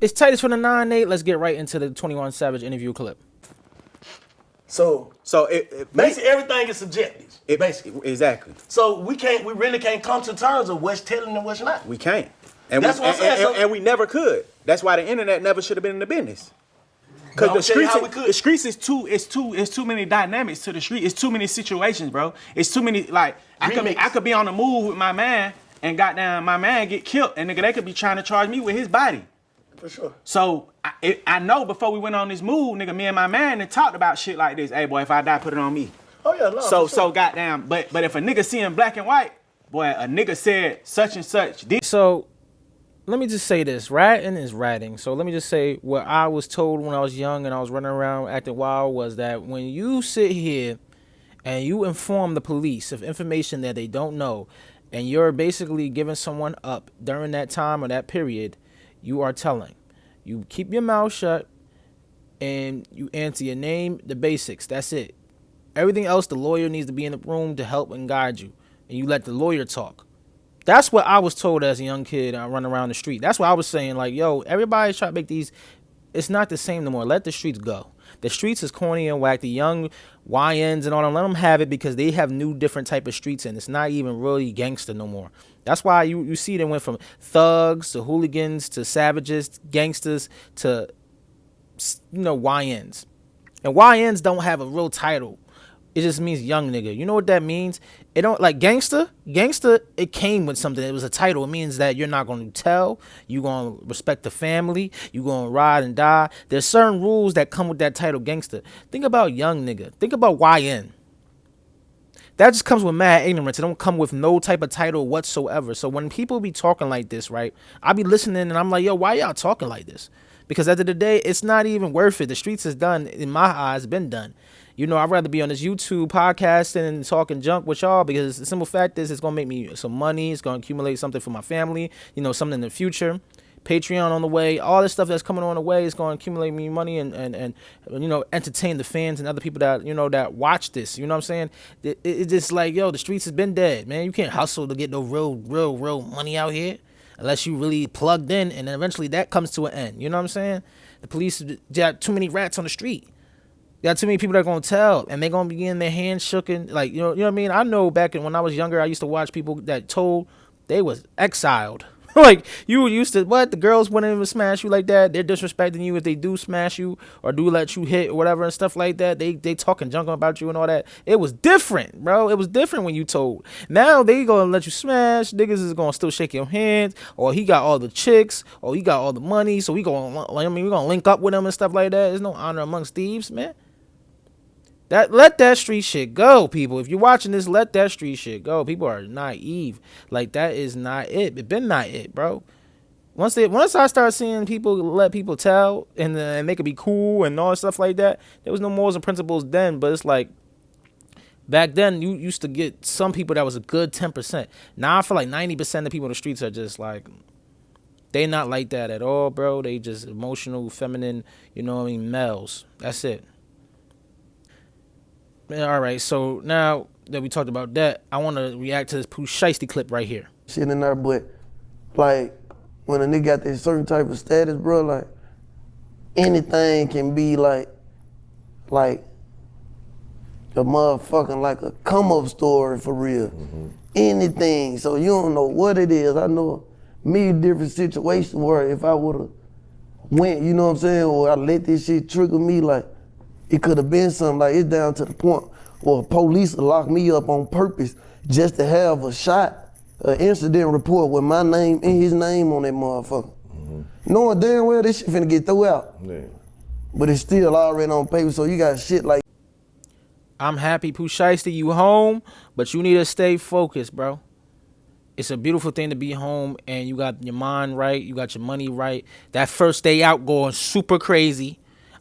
It's Titus from the 9-8. Let's get right into the 21 Savage interview clip. So basically everything is subjective. Exactly. So we really can't come to terms of what's telling and what's not. We can't. And that's what I'm saying. And we never could. That's why the internet never should have been in the business. Because the streets is too many dynamics to the street. It's too many situations, bro. It's too many, like, I could be on the move with my man and goddamn my man get killed, and nigga, they could be trying to charge me with his body. For sure. So I know before we went on this move, nigga, me and my man had talked about shit like this. Hey boy, if I die, put it on me. Oh yeah, no. So goddamn, but if a nigga see in black and white, boy, a nigga said such and such. So let me just say this. Ratting is ratting. So let me just say what I was told when I was young and I was running around acting wild was that when you sit here and you inform the police of information that they don't know, and you're basically giving someone up during that time or that period, you are telling. You keep your mouth shut and you answer your name, the basics. That's it. Everything else, the lawyer needs to be in the room to help and guide you. And you let the lawyer talk. That's what I was told as a young kid. I run around the street. That's what I was saying. Like, yo, everybody's trying to make these. It's not the same no more. Let the streets go. The streets is corny and whack. The young YNs and all them, let them have it because they have new different type of streets and it's not even really gangster no more. That's why you see they went from thugs to hooligans to savages, gangsters to, YNs. And YNs don't have a real title. It just means young nigga. You know what that means? It don't like gangster. Gangster, it came with something. It was a title. It means that you're not going to tell. You're going to respect the family. You're going to ride and die. There's certain rules that come with that title, gangster. Think about young nigga. Think about YN. That just comes with mad ignorance. It don't come with no type of title whatsoever. So when people be talking like this, right, I be listening and I'm like, yo, why y'all talking like this? Because at the end of the day, it's not even worth it. The streets is done, in my eyes, been done. I'd rather be on this YouTube podcasting and talking junk with y'all because the simple fact is it's going to make me some money. It's going to accumulate something for my family, something in the future. Patreon on the way. All this stuff that's coming on the way is going to accumulate me money and entertain the fans and other people that, that watch this. You know what I'm saying? It's just like, yo, the streets has been dead, man. You can't hustle to get no real money out here unless you really plugged in, and then eventually that comes to an end. You know what I'm saying? The police got too many rats on the street. Got too many people that are going to tell, and they're going to be getting their hands shooken. Like, you know what I mean? I know back when I was younger, I used to watch people that told they was exiled. Like, you used to, the girls wouldn't even smash you like that. They're disrespecting you if they do smash you or do let you hit or whatever and stuff like that. They talking junk about you and all that. It was different, bro. It was different when you told. Now they going to let you smash. Niggas is going to still shake your hands, or he got all the chicks, or he got all the money, so we're going to link up with him and stuff like that. There's no honor amongst thieves, man. Let that street shit go, people. If you're watching this, let that street shit go. People are naive. Like, that is not it. It been not it, bro. Once I start seeing people let people tell and they could be cool and all stuff like that, there was no morals and principles then. But it's like, back then, you used to get some people that was a good 10%. Now I feel like 90% of people in the streets are just like, they not like that at all, bro. They just emotional, feminine, males. That's it. All right, so now that we talked about that, I want to react to this Pooh Shiesty clip right here. Shit in there, but like when a nigga got that certain type of status, bro, like anything can be like a motherfucking like a come up story for real. Mm-hmm. Anything, so you don't know what it is. I know many different situations where if I would've went, you know what I'm saying, or I let this shit trigger me, like. It could have been something like it's down to the point where police lock me up on purpose just to have a shot, an incident report with my name and his name on that motherfucker. Mm-hmm. Knowing damn well this shit finna get thrown out. Yeah. But it's still already on paper, so you got shit like. I'm happy, Pooh Shiesty, you home, but you need to stay focused, bro. It's a beautiful thing to be home and you got your mind right, you got your money right. That first day out going super crazy.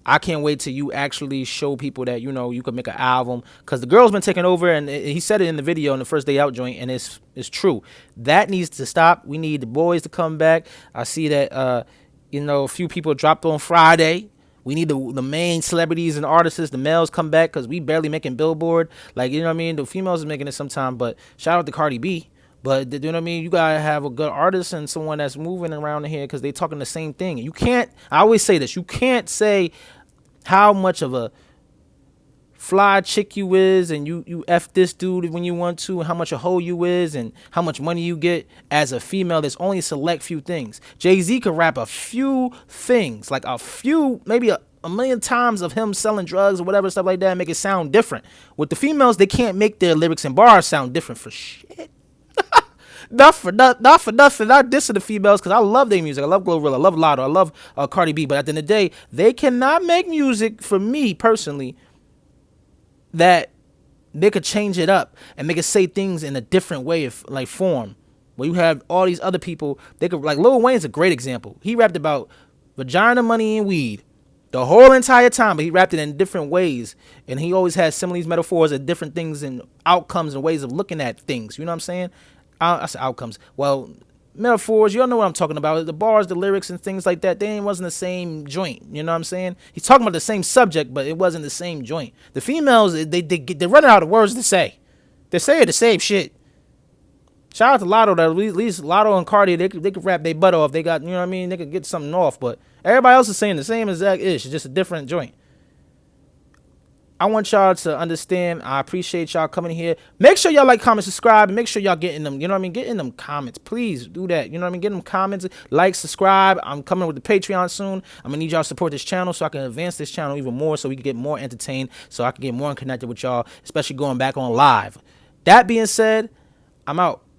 I can't wait till you actually show people that, you can make an album. Because the girl's been taking over, and he said it in the video in the first day out joint, and it's true. That needs to stop. We need the boys to come back. I see that, a few people dropped on Friday. We need the main celebrities and artists, the males come back, because we barely making Billboard. Like, you know what I mean? The females is making it sometime, but shout out to Cardi B. But you know what I mean? You gotta have a good artist and someone that's moving around in here because they talking the same thing. You can't. I always say this. You can't say how much of a fly chick you is and you F this dude when you want to, and how much a hoe you is and how much money you get as a female. There's only a select few things. Jay-Z could rap a few things, like a few, maybe a million times of him selling drugs or whatever, stuff like that, and make it sound different. With the females, they can't make their lyrics and bars sound different for shit. Not for nothing. Not dissing the females, because I love their music. I love Glorilla. I love Lotto. I love Cardi B. But at the end of the day, they cannot make music, for me personally, that they could change it up and make it say things in a different way, of like form. Where you have all these other people, they could, like Lil Wayne's a great example. He rapped about vagina, money, and weed the whole entire time, but he rapped it in different ways, and he always had similes, metaphors, and different things and outcomes and ways of looking at things. You know what I'm saying? I said outcomes. Well, metaphors, you all know what I'm talking about. The bars, the lyrics, and things like that, they wasn't the same joint. You know what I'm saying? He's talking about the same subject, but it wasn't the same joint. The females, they're running out of words to say. They're saying the same shit. Shout out to Lotto. That at least Lotto and Cardi, they could rap their butt off. They got, you know what I mean? They could get something off, but everybody else is saying the same exact ish. It's just a different joint. I want y'all to understand. I appreciate y'all coming here. Make sure y'all like, comment, subscribe, and make sure y'all getting them. You know what I mean? Get in them comments. Please do that. You know what I mean? Get them comments, like, subscribe. I'm coming with the Patreon soon. I'm gonna need y'all to support this channel so I can advance this channel even more, so we can get more entertained, so I can get more connected with y'all, especially going back on live. That being said, I'm out.